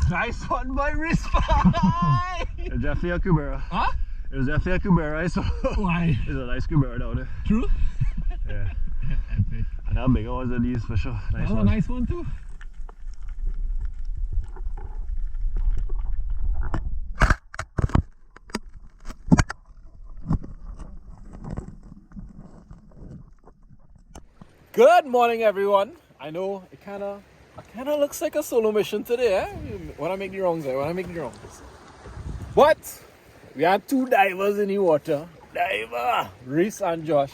Nice one by wrist. It's definitely a Kubera. Huh? It was definitely a Kubera, so Why? it's a nice Kubera down there. True? Yeah. Epic. And that bigger ones than these for sure. Nice That was a one. nice one too. Good morning, everyone. I know it kind of looks like a solo mission today, eh? When I make the wrongs there, But we had two divers in the water. Diver, Reese and Josh.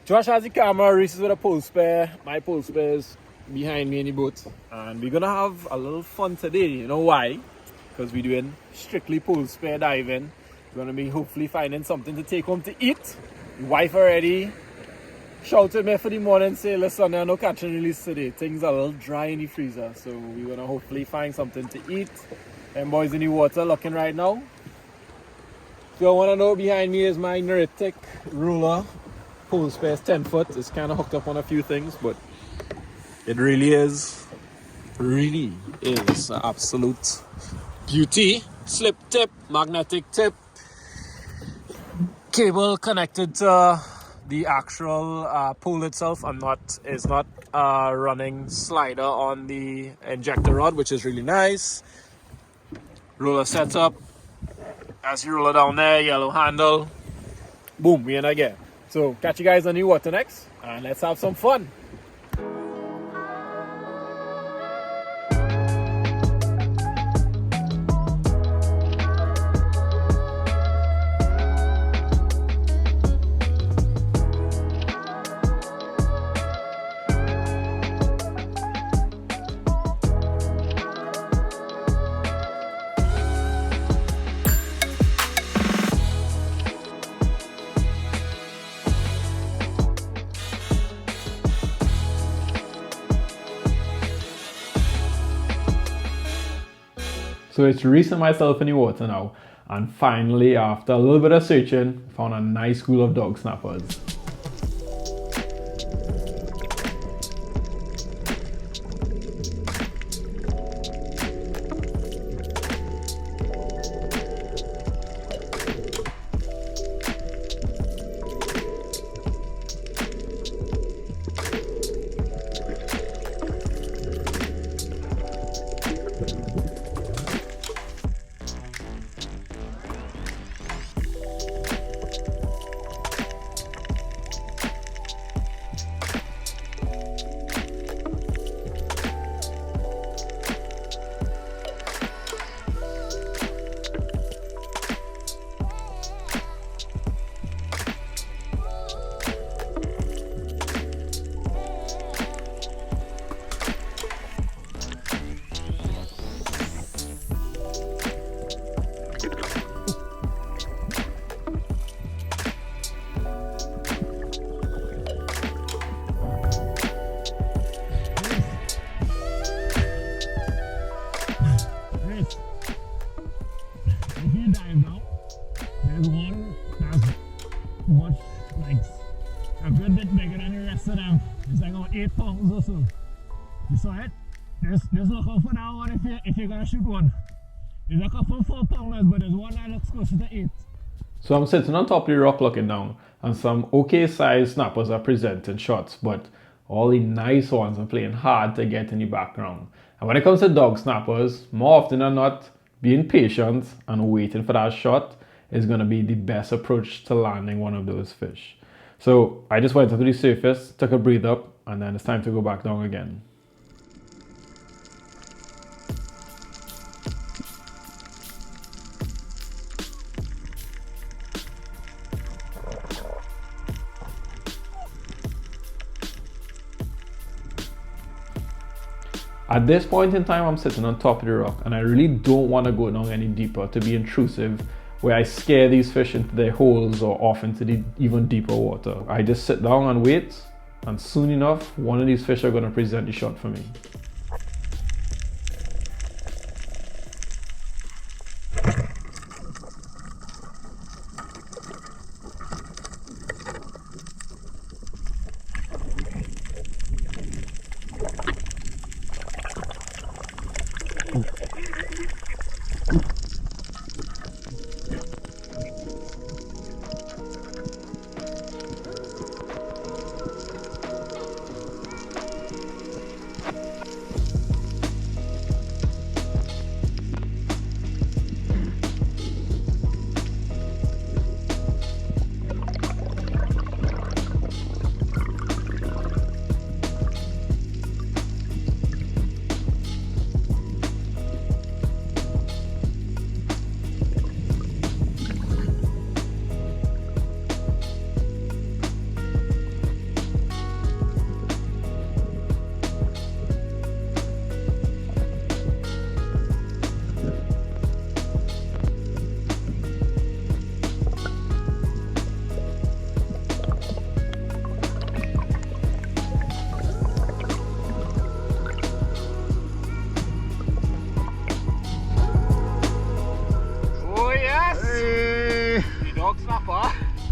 Josh has the camera, Reese is with a pole spare. My pole spare is behind me in the boat. And we're gonna have a little fun today. You know why? Because we're doing strictly pole spare diving. We're gonna be hopefully finding something to take home to eat. The wife already shouted me for the morning, say, listen, there are no catch and release today. Things are a little dry in the freezer. So we're gonna hopefully find something to eat. Them boys in the water looking right now. If you want to know, behind me is my Neritic ruler. Pole space 10 foot. It's kind of hooked up on a few things, but it really is an absolute beauty. Slip tip, magnetic tip, cable connected to the actual pole itself, and it's not running slider on the injector rod, which is really nice. Roller setup. As you roll it down there, yellow handle. Boom, we in again. So catch you guys on the water next, and let's have some fun. So it's Reese and myself in the water now, and finally, after a little bit of searching, found a nice school of dog snappers. There's one that's much, like, a good bit bigger than the rest of them. It's like about 8 pounds or so. You saw it? Just look out for that one if you're gonna shoot one. There's a couple 4 pounders, but there's one that looks closer to 8. So I'm sitting on top of the rock looking down, and some okay sized snappers are presenting shots, but all the nice ones are playing hard to get in the background. And when it comes to dog snappers, more often than not, being patient and waiting for that shot is going to be the best approach to landing one of those fish. So I just went up to the surface, took a breathe up, and then it's time to go back down again. At this point in time, I'm sitting on top of the rock, and I really don't want to go down any deeper to be intrusive, where I scare these fish into their holes or off into the even deeper water. I just sit down and wait, and soon enough, one of these fish are going to present the shot for me.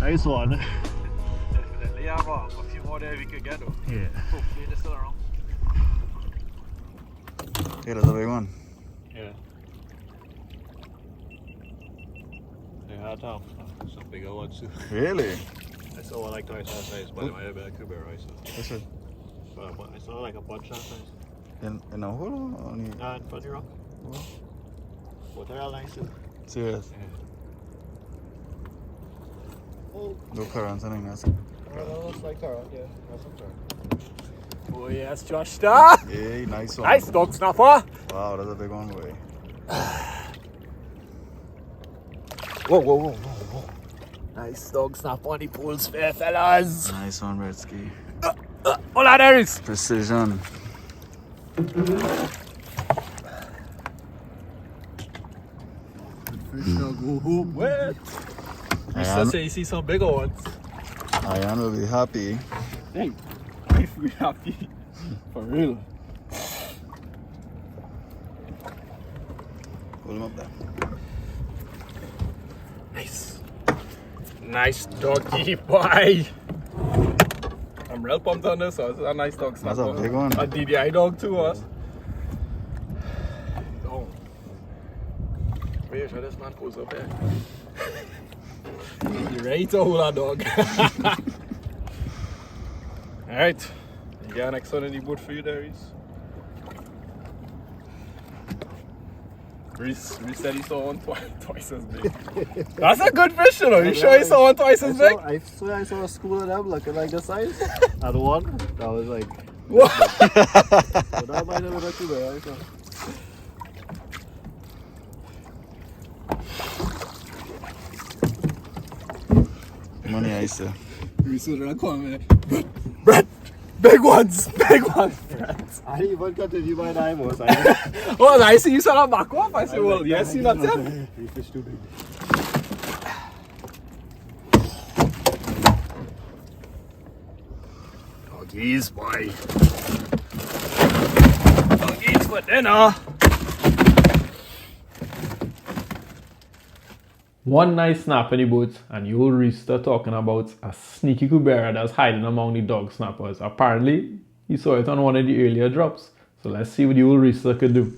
Nice one. Definitely have a few more there we could get though. Yeah. Hopefully they're still around. Yeah, that's a big one. Yeah. They had some bigger ones too. Really? I saw one like twice that size, but it might have been a cougar, right? So. What's it? But I saw like a bunch that size. In a hole or only? Nah, in Funny Rock. Well, But they're all nice too. serious? Yeah. No currents, anything else? Well, looks like current, yeah. That's some current. Oh yes, Josh Star! Hey, nice one. Nice dog snapper! Wow, that's a big one, boy. Whoa. Nice dog snap on the pool spare, fellas. Nice one, Redsky. Hola, there is. Precision. Fish now go home wet. You still Ian, say you see some bigger ones. Ian will be happy. Hey, if we happy. For real. Hold him up there. Nice. Nice doggy, boy. I'm real pumped on this. So it's a nice dog snapper. That's a big one. A DDI dog too, us. Oh. Wait, should this man pose up here? You ready to hold a dog? Alright. You got next one in the boat for you, Darius? Reese said he saw one twice as big. That's a good fish, you know. You sure he saw one twice as big? I swear I saw a school of them looking like this size. At one, that was like. What? But that might have been a cougar, right? Money I say. Reese was gonna call me. Brett! Big ones! Big ones, Brett! I didn't even continue my nine was. Oh, I see you saw that back off. I said, well, yes, you not it. Three fish too big. Doggies, boy. Doggies for dinner. One nice snap in the boat, and you will start talking about a sneaky cubera that's hiding among the dog snappers. Apparently, he saw it on one of the earlier drops. So let's see what the old Rooster could do.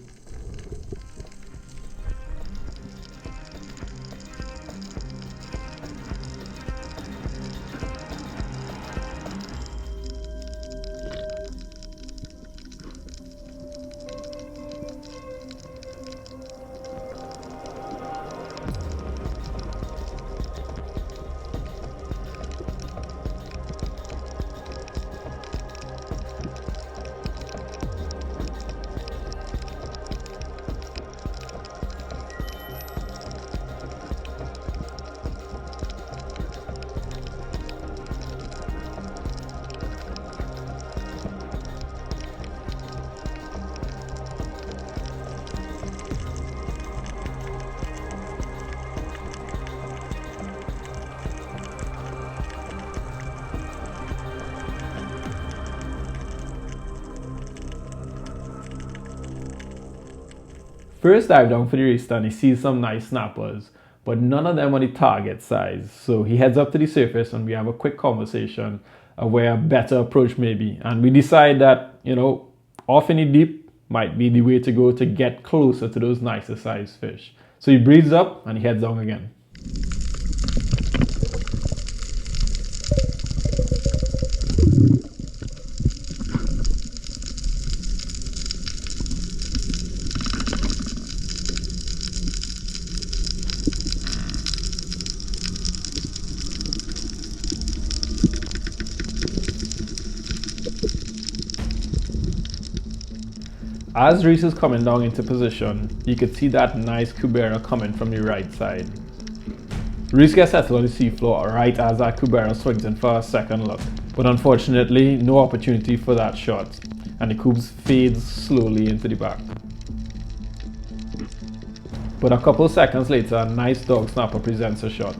First dive down for the race and he sees some nice snappers, but none of them are the target size. So he heads up to the surface and we have a quick conversation of where a better approach may be. And we decide that, off in the deep might be the way to go to get closer to those nicer sized fish. So he breathes up and he heads down again. As Reese is coming down into position, you could see that nice cubera coming from the right side. Reese gets settled on the seafloor right as that cubera swings in for a second look, but unfortunately no opportunity for that shot, and the cubes fades slowly into the back. But a couple seconds later, a nice dog snapper presents a shot.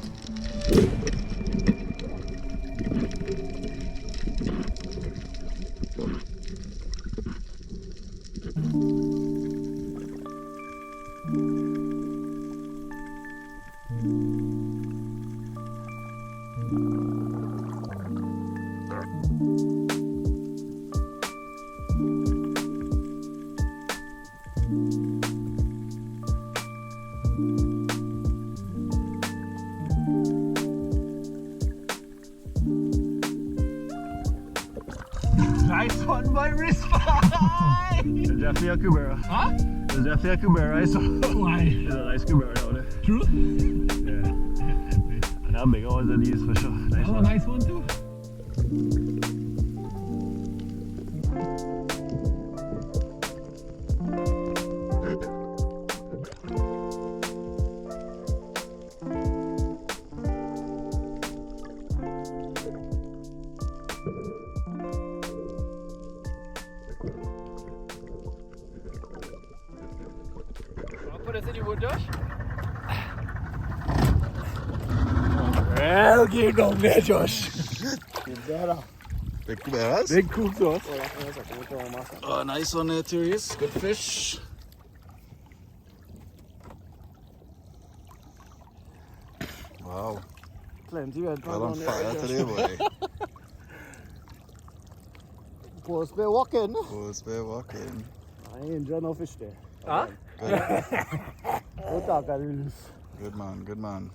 Nice one, my wrist fight! It's definitely a Kubera. Huh? It's definitely a Kubera, I saw. Why? It's a nice Kubera down there. True? Yeah. And that bigger ones than these for sure. Nice one. Nice one too. Put us in your wood, Josh. Well, get down there, Josh. Big bears. Big cool sauce. Oh, nice one there, Therese. Good fish. Wow. Plenty red Well on fire today, boy. Post Bay walking. Post Bay walking. I ain't enjoy no fish there. Huh? Good. Don't talk at loose. Good man, good man.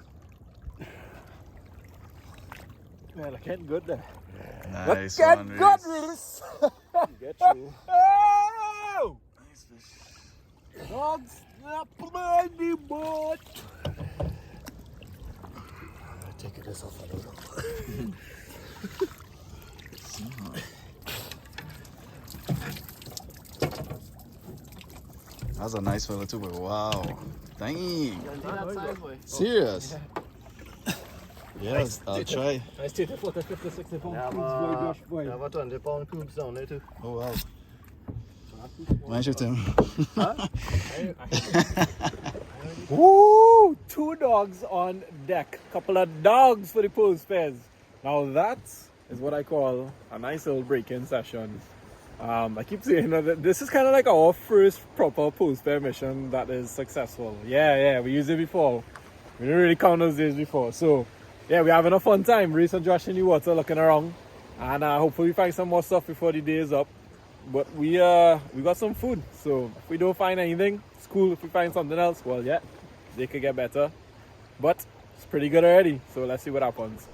Man, I can't good there. Nice Get one, good, Reese. Reese. Get you. Oh! Nice fish. Don't snap my boat. Take this off a little. That's a nice fella too, but wow. Dang. That size, boy. Serious? Yes, I'll try. I stayed for 50, 60 pounds. Have Boy. a 20-pound coops down there too. Oh wow. Mind you, Tim. Woo! 2 dogs on deck. Couple of dogs for the post pairs. Now that is what I call a nice little break-in session. I keep saying that this is kind of like our first proper post pair mission that is successful. Yeah, we used it before. We didn't really count those days before. So, yeah, we're having a fun time. Reese and Josh in the water looking around. And hopefully we find some more stuff before the day is up. But we got some food. So, if we don't find anything, it's cool. If we find something else, well, yeah, they could get better. But it's pretty good already. So, let's see what happens.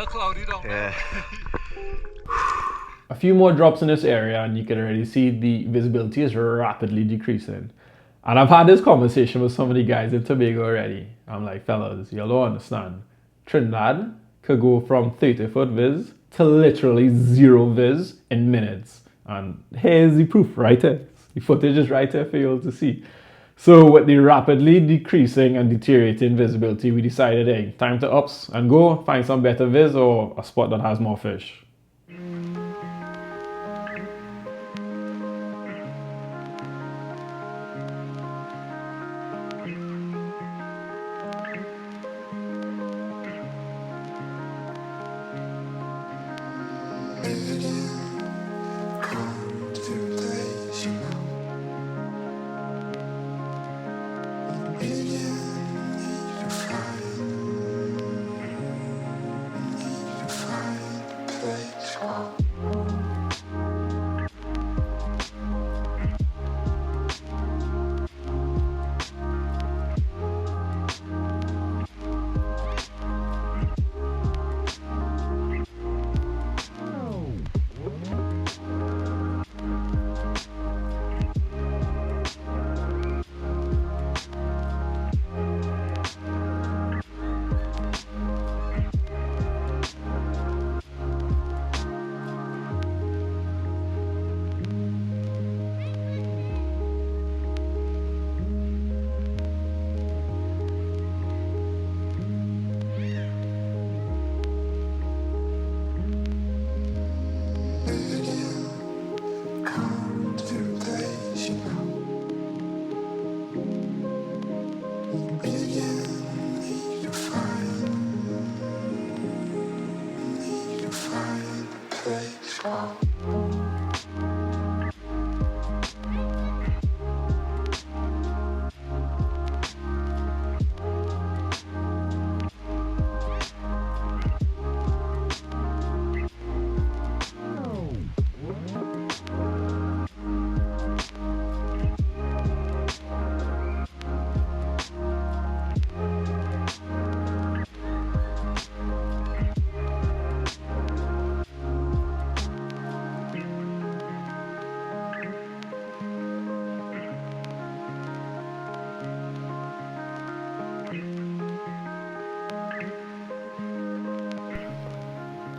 Cloudy down there. A few more drops in this area and you can already see the visibility is rapidly decreasing. And I've had this conversation with some of the guys in Tobago already. I'm like, fellas, you don't understand. Trinidad could go from 30-foot viz to literally 0 viz in minutes. And here's the proof right there. The footage is right there for you all to see. So with the rapidly decreasing and deteriorating visibility, we decided, hey, time to ups and go find some better viz or a spot that has more fish. Play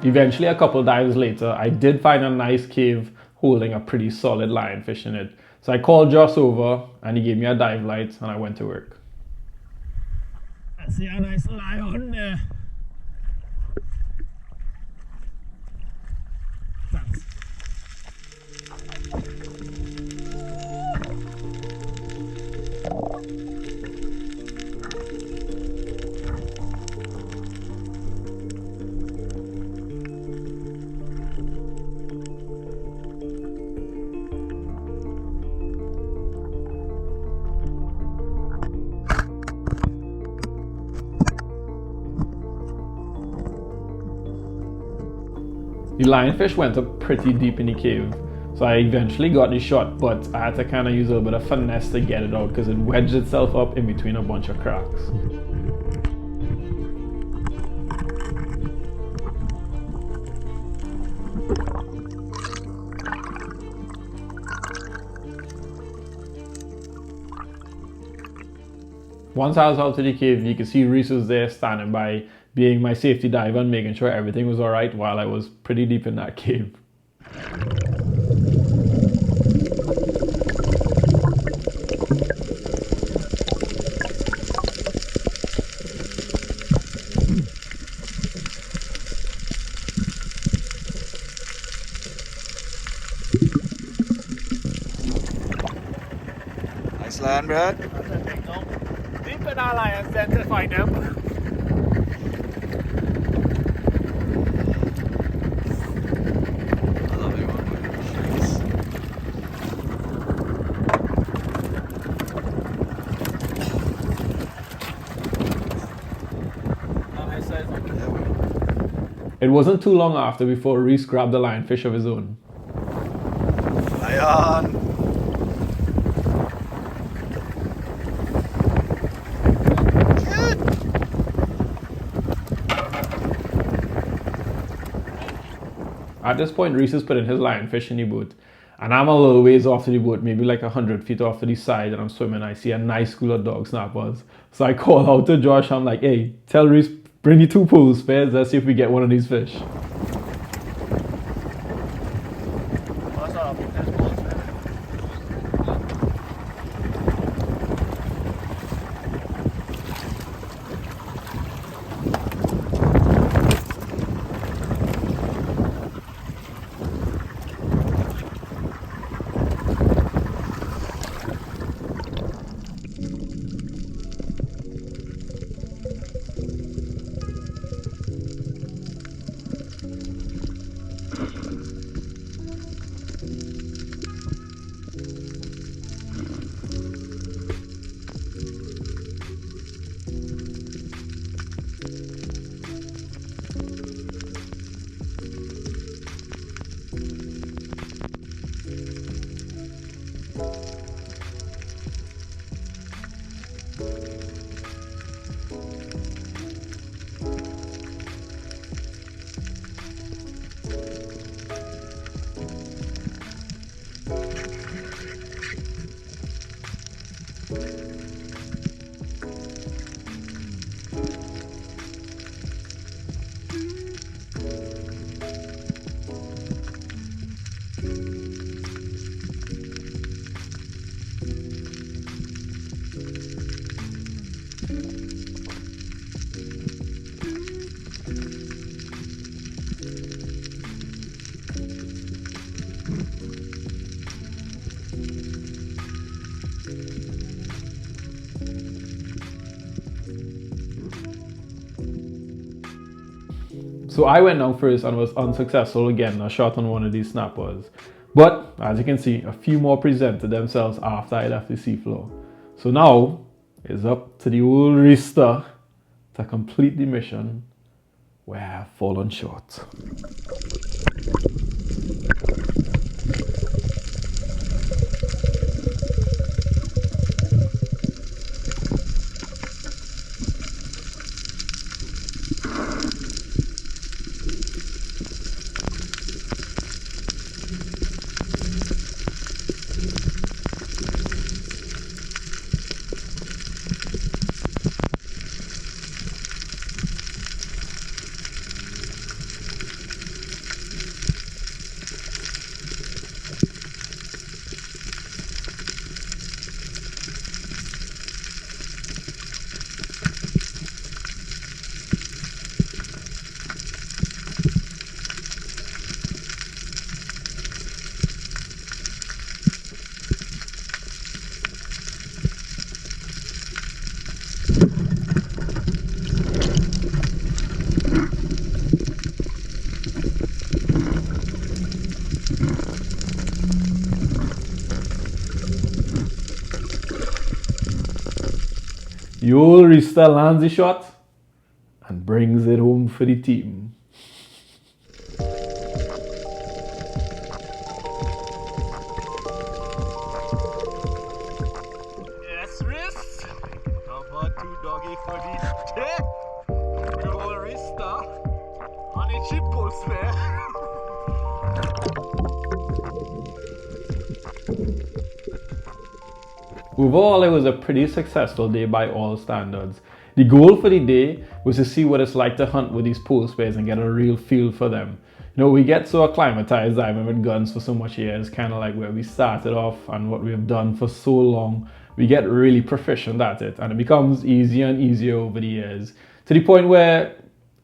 Eventually, a couple dives later, I did find a nice cave holding a pretty solid lionfish in it. So I called Josh over and he gave me a dive light and I went to work. I see a nice lion there. Thanks. The lionfish went up pretty deep in the cave, so I eventually got the shot, but I had to kind of use a little bit of finesse to get it out because it wedged itself up in between a bunch of cracks. Once I was out of the cave, you could see Reese was there standing by, being my safety diver and making sure everything was alright while I was pretty deep in that cave. Nice land, Brad. Deep in our lion's den to find them. It wasn't too long after before Reese grabbed a lionfish of his own. Lion! At this point, Reese is putting his lionfish in the boat, and I'm a little ways off to the boat, maybe like 100 feet off to the side, and I'm swimming. I see a nice school of dog snappers. So I call out to Josh, I'm like, hey, tell Reese, bring the 2 pool spares, let's see if we get one of these fish. So I went down first and was unsuccessful again, a shot on one of these snappers. But as you can see, a few more presented themselves after I left the seafloor. So now it's up to the old Rista to complete the mission where I have fallen short. The old Rista lands the shot and brings it home for the team. Yes, wrist. Number 2 doggy for the tip. Good old Rista on a cheap post there. Overall, it was a pretty successful day by all standards. The goal for the day was to see what it's like to hunt with these pole spears and get a real feel for them. You know, we get so acclimatized diving with guns for so much years, kind of like where we started off and what we've done for so long. We get really proficient at it, and it becomes easier and easier over the years, to the point where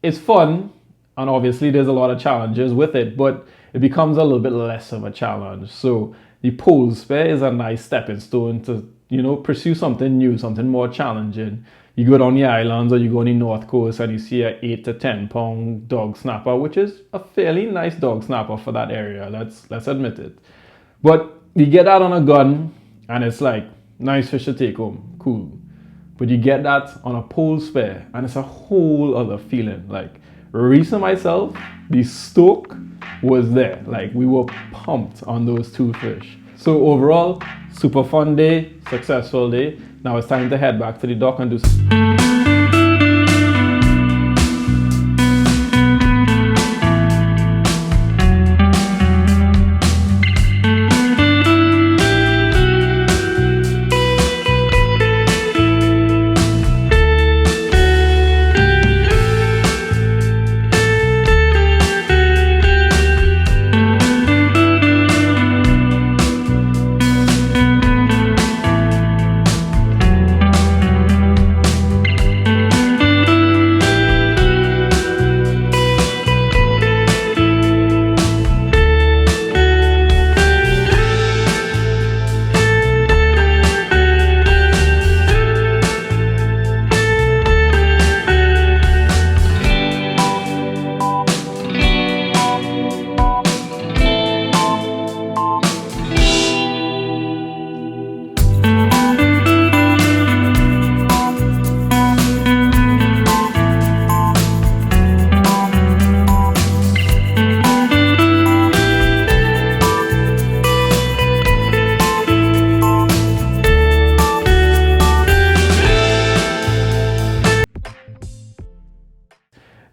it's fun, and obviously there's a lot of challenges with it, but it becomes a little bit less of a challenge. So the pole spear is a nice stepping stone to, you know, pursue something new, something more challenging. You go down the islands or you go on the north coast and you see a 8 to 10 pound dog snapper, which is a fairly nice dog snapper for that area, let's admit it. But you get that on a gun and it's like, nice fish to take home, cool. But you get that on a pole spear and it's a whole other feeling. Like, Reese and myself, the stoke was there. Like, we were pumped on those 2 fish. So overall, super fun day, successful day. Now it's time to head back to the dock and do some...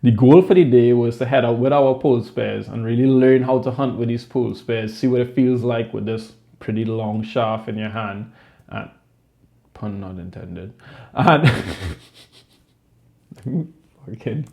The goal for the day was to head out with our pole spears and really learn how to hunt with these pole spears, see what it feels like with this pretty long shaft in your hand, and pun not intended, and okay.